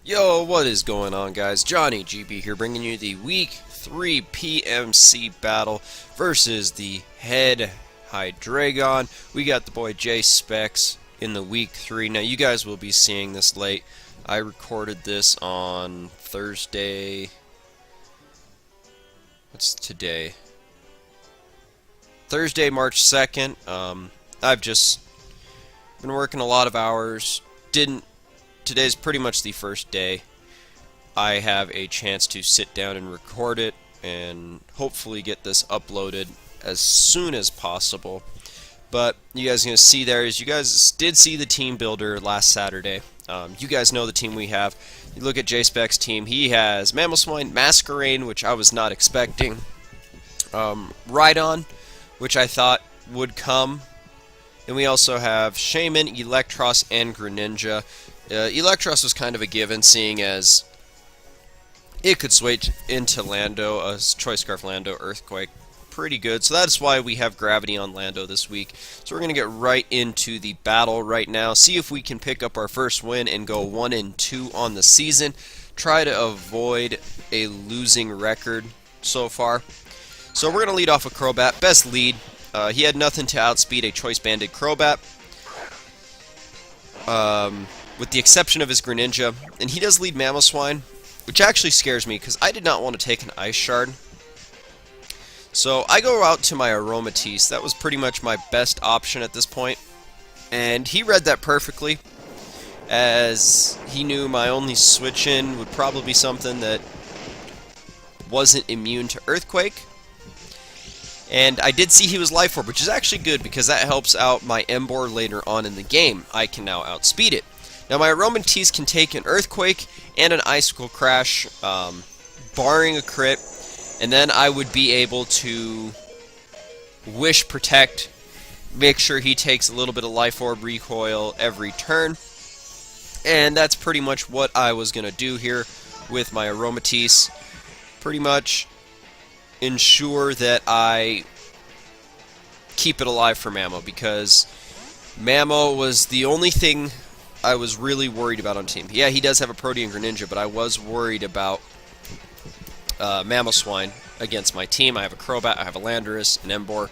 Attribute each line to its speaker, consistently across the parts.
Speaker 1: Yo, what is going on, guys? Johnny GB here, bringing you the Week 3 PMC battle versus the head Hydreigon. We got the boy J Specs in the Week 3. Now, you guys will be seeing this late. I recorded this on Thursday. What's today? Thursday, March 2nd. I've just been working a lot of hours. Today's pretty much the first day I have a chance to sit down and record it and hopefully get this uploaded as soon as possible. But you guys are going to see there is you guys did see the team builder last Saturday. You guys know the team we have. You look at J-Spec's team. He has Mamoswine, Masquerain, which I was not expecting. Rhydon, which I thought would come. And we also have Shaman, Eelektross, and Greninja. Eelektross was kind of a given, seeing as it could switch into Lando, a Choice Scarf Lando, Earthquake. Pretty good. So that's why we have Gravity on Lando this week. So we're going to get right into the battle right now. See if we can pick up our first win and go 1-2 on the season. Try to avoid a losing record so far. So we're going to lead off with Crobat. Best lead. He had nothing to outspeed a Choice Banded Crobat. With the exception of his Greninja. And he does lead Mamoswine, which actually scares me because I did not want to take an Ice Shard. So I go out to my Aromatisse. That was pretty much my best option at this point. And he read that perfectly, as he knew my only switch in would probably be something that wasn't immune to Earthquake. And I did see he was Life Orb, which is actually good because that helps out my Emboar later on in the game. I can now outspeed it. Now my Aromatisse can take an Earthquake and an Icicle Crash, barring a crit, and then I would be able to Wish Protect, make sure he takes a little bit of Life Orb recoil every turn, and that's pretty much what I was going to do here with my Aromatisse. Pretty much ensure that I keep it alive for Mamo, because Mamo was the only thing I was really worried about on team. Yeah, he does have a Protean Greninja, but I was worried about Mamoswine against my team. I have a Crobat, I have a Landorus, an Emboar.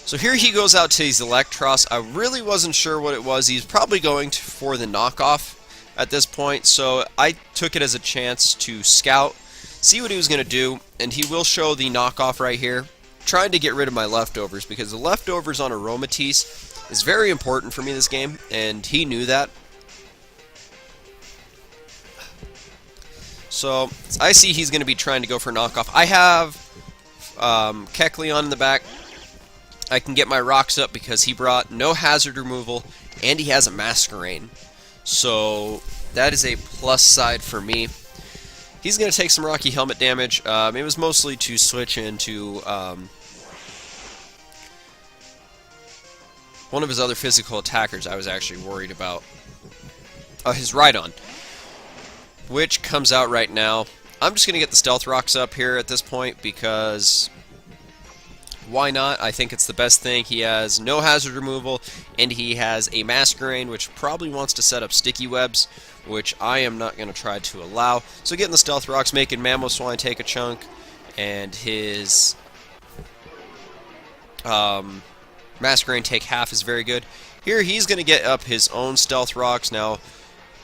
Speaker 1: So here he goes out to his Eelektross. I really wasn't sure what it was. He's probably going for the knockoff at this point, so I took it as a chance to scout, see what he was going to do, and he will show the knockoff right here, trying to get rid of my leftovers, because the leftovers on Aromatisse is very important for me this game, and he knew that. So I see he's going to be trying to go for knockoff. I have Kecleon in the back. I can get my rocks up because he brought no hazard removal, and he has a Masquerain. So that is a plus side for me. He's going to take some Rocky Helmet damage. It was mostly to switch into one of his other physical attackers I was actually worried about. His Rhydon, which comes out right now. I'm just going to get the Stealth Rocks up here at this point because why not? I think it's the best thing. He has no hazard removal, and he has a Masquerain, which probably wants to set up Sticky Webs, which I am not going to try to allow. So getting the Stealth Rocks, making Mamoswine take a chunk, and his Masquerain take half is very good. Here he's going to get up his own Stealth Rocks. Now,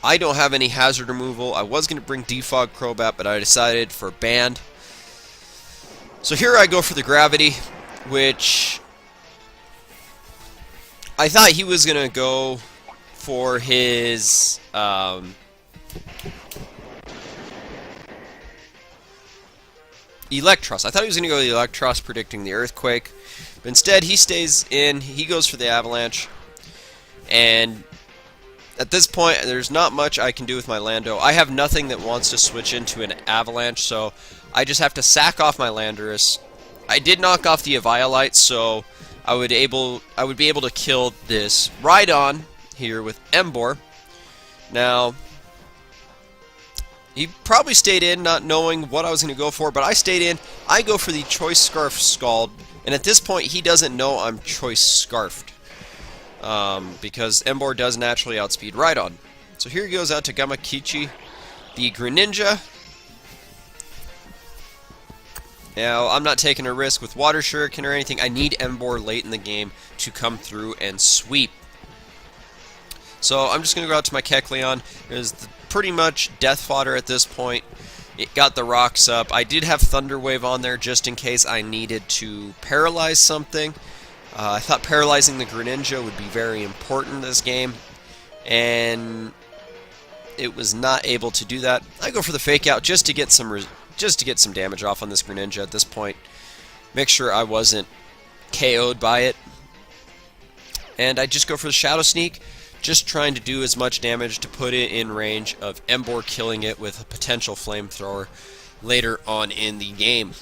Speaker 1: I don't have any hazard removal. I was going to bring Defog Crobat, but I decided for Band. So here I go for the Gravity, which I thought he was going to go for his Eelektross. I thought he was going to go with Eelektross, predicting the Earthquake. But instead, he stays in. He goes for the Avalanche. And at this point, there's not much I can do with my Lando. I have nothing that wants to switch into an Avalanche, so I just have to sack off my Landorus. I did knock off the Eviolite, so I would be able to kill this Rhydon here with Emboar. Now, he probably stayed in, not knowing what I was going to go for, but I stayed in. I go for the Choice Scarf Scald, and at this point, he doesn't know I'm Choice Scarfed, because Emboar does naturally outspeed Rhydon. So here he goes out to Gamakichi. the Greninja. Now, I'm not taking a risk with Water Shuriken or anything. I need Emboar late in the game to come through and sweep. So I'm just going to go out to my Kecleon. It is pretty much death fodder at this point. It got the rocks up. I did have Thunder Wave on there just in case I needed to paralyze something. I thought paralyzing the Greninja would be very important in this game, and it was not able to do that. I go for the Fake Out just to get some damage off on this Greninja at this point. Make sure I wasn't KO'd by it. And I just go for the Shadow Sneak, just trying to do as much damage to put it in range of Emboar killing it with a potential Flamethrower later on in the game.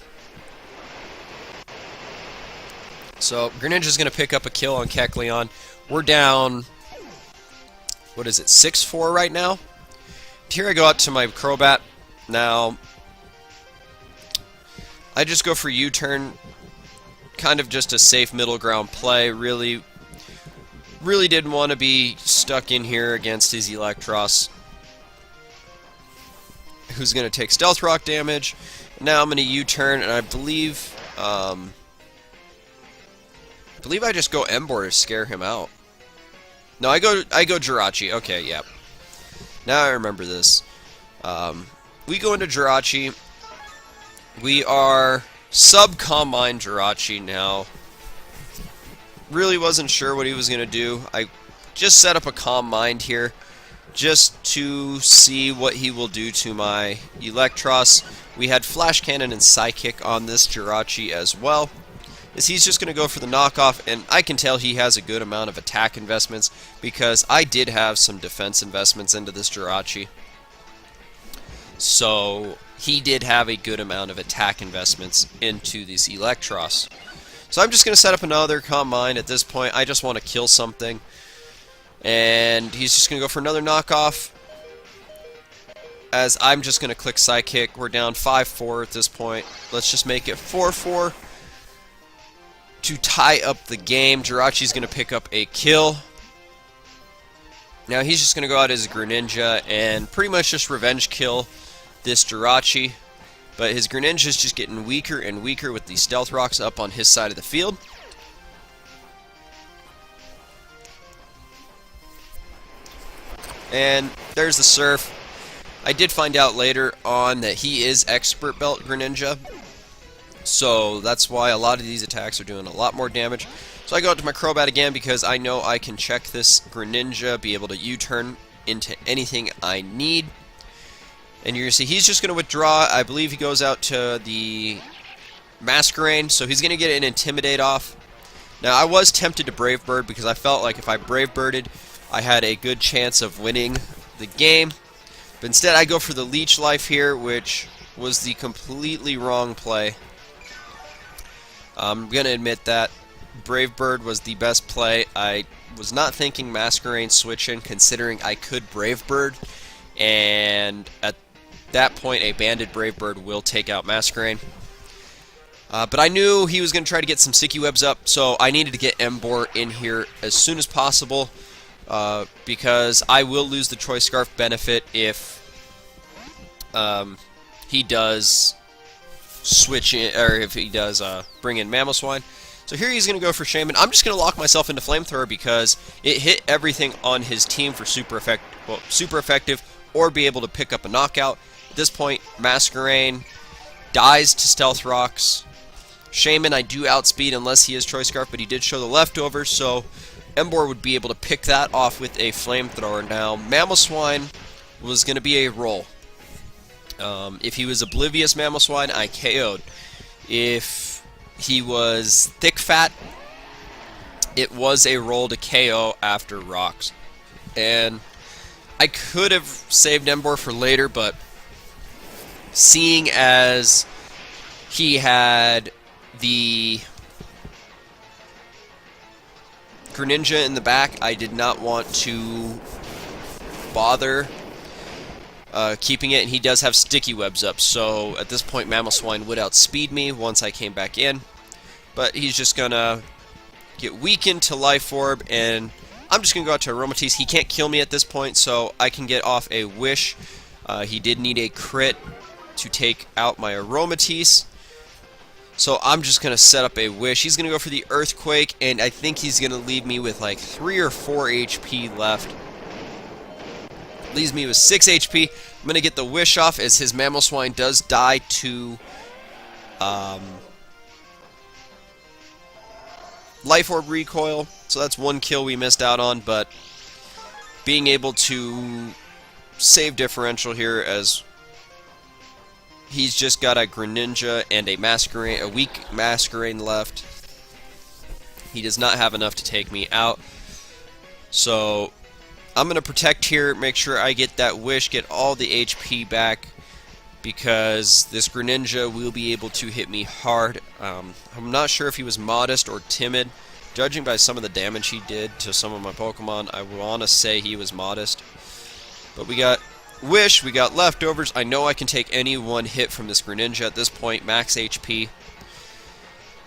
Speaker 1: So Greninja's going to pick up a kill on Kecleon. We're down, what is it, 6-4 right now? Here I go out to my Crobat. Now, I just go for U-turn, kind of just a safe middle ground play. Really didn't want to be stuck in here against his Electros, who's going to take Stealth Rock damage. Now I'm going to U-turn, and I believe I just go Emboar to scare him out. No, I go Jirachi. Okay, yeah. Now I remember this. We go into Jirachi. We are sub-Calm Mind Jirachi now. Really wasn't sure what he was going to do. I just set up a Calm Mind here just to see what he will do to my Electros. We had Flash Cannon and Psychic on this Jirachi as well. He's just going to go for the knockoff, and I can tell he has a good amount of attack investments because I did have some defense investments into this Jirachi. So he did have a good amount of attack investments into these Electros. So I'm just going to set up another Calm Mind at this point. I just want to kill something. And he's just going to go for another knockoff. As I'm just going to click Psychic. We're down 5-4 at this point. Let's just make it 4-4 to tie up the game. Jirachi's going to pick up a kill. Now he's just going to go out as a Greninja and pretty much just revenge kill this Jirachi. But his Greninja is just getting weaker and weaker with the Stealth Rocks up on his side of the field. And there's the Surf. I did find out later on that he is Expert Belt Greninja. So that's why a lot of these attacks are doing a lot more damage. So I go out to my Crobat again because I know I can check this Greninja, be able to U-turn into anything I need. And you're going to see he's just going to withdraw. I believe he goes out to the Masquerain, so he's going to get an Intimidate off. Now, I was tempted to Brave Bird because I felt like if I Brave Birded, I had a good chance of winning the game. But instead, I go for the Leech Life here, which was the completely wrong play. I'm going to admit that. Brave Bird was the best play. I was not thinking Masquerain switch in, considering I could Brave Bird. And at that point, a banded Brave Bird will take out Masquerain. But I knew he was going to try to get some Sticky Webs up, so I needed to get Emboar in here as soon as possible, because I will lose the Choice Scarf benefit if he does switch in, or if he does bring in Mamoswine. So here he's going to go for Shaman. I'm just going to lock myself into Flamethrower because it hit everything on his team for super effective, or be able to pick up a knockout. At this point, Masquerain dies to Stealth Rocks. Shaman I do outspeed unless he is Choice Scarf, but he did show the leftovers, so Emboar would be able to pick that off with a Flamethrower. Now, Mamoswine was going to be a roll. If he was Oblivious Mamoswine, I KO'd. If he was Thick Fat, it was a roll to KO after Rocks. And I could have saved Emboar for later, but seeing as he had the Greninja in the back, I did not want to bother keeping it, and he does have Sticky Webs up, so at this point Mamoswine would outspeed me once I came back in, but he's just gonna get weakened to Life Orb, and I'm just gonna go out to Aromatisse. He can't kill me at this point, so I can get off a Wish He did need a crit to take out my Aromatisse. So I'm just going to set up a Wish. He's going to go for the Earthquake, and I think he's going to leave me with like 3 or 4 HP left. Leaves me with 6 HP. I'm going to get the Wish off as his Mamoswine does die to Life Orb Recoil. So that's one kill we missed out on, but being able to save differential here as he's just got a Greninja and a weak Masquerain left. He does not have enough to take me out. So I'm going to protect here, make sure I get that Wish, get all the HP back, because this Greninja will be able to hit me hard. I'm not sure if he was modest or timid. Judging by some of the damage he did to some of my Pokemon, I want to say he was modest. But we got Wish, we got leftovers. I know I can take any one hit from this Greninja at this point, max HP.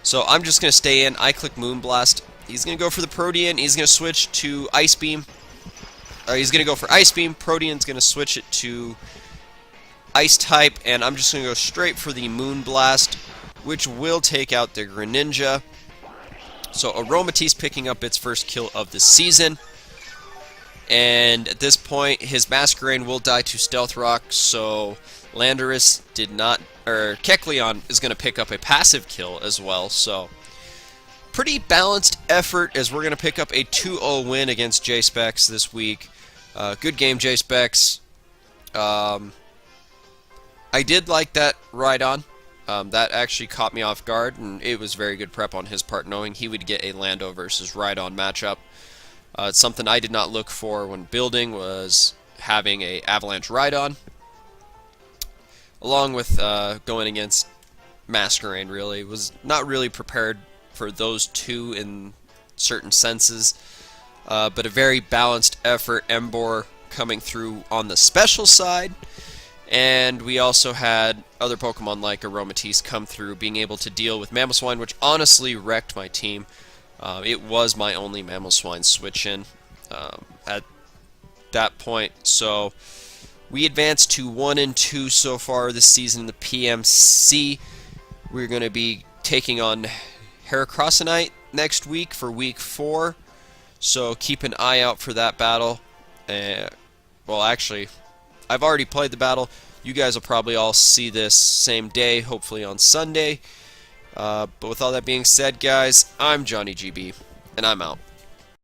Speaker 1: So I'm just going to stay in. I click Moonblast. He's going to go for the Protean. He's going to switch to Ice Beam. He's going to go for Ice Beam. Protean's going to switch it to Ice type, and I'm just going to go straight for the Moonblast, which will take out the Greninja. So Aromatisse picking up its first kill of the season. And at this point, his Masquerain will die to Stealth Rock, so Landorus did not, or Kecleon is going to pick up a passive kill as well. So pretty balanced effort as we're going to pick up a 2-0 win against J-Specs this week. Good game, J-Specs. I did like that Rhydon. That actually caught me off guard, and it was very good prep on his part, knowing he would get a Lando versus Rhydon matchup. It's something I did not look for when building, was having a Avalanche Rhydon, along with going against Masquerain. Really was not really prepared for those two in certain senses, but a very balanced effort. Emboar coming through on the special side. And we also had other Pokemon like Aromatisse come through, being able to deal with Mamoswine, which honestly wrecked my team. It was my only Mamoswine switch-in at that point. So we advanced to 1-2 so far this season in the PMC. We're going to be taking on Heracrossenite next week for Week 4. So keep an eye out for that battle. Well, actually, I've already played the battle. You guys will probably all see this same day, hopefully on Sunday. But with all that being said, guys, I'm Johnny GB, and I'm out.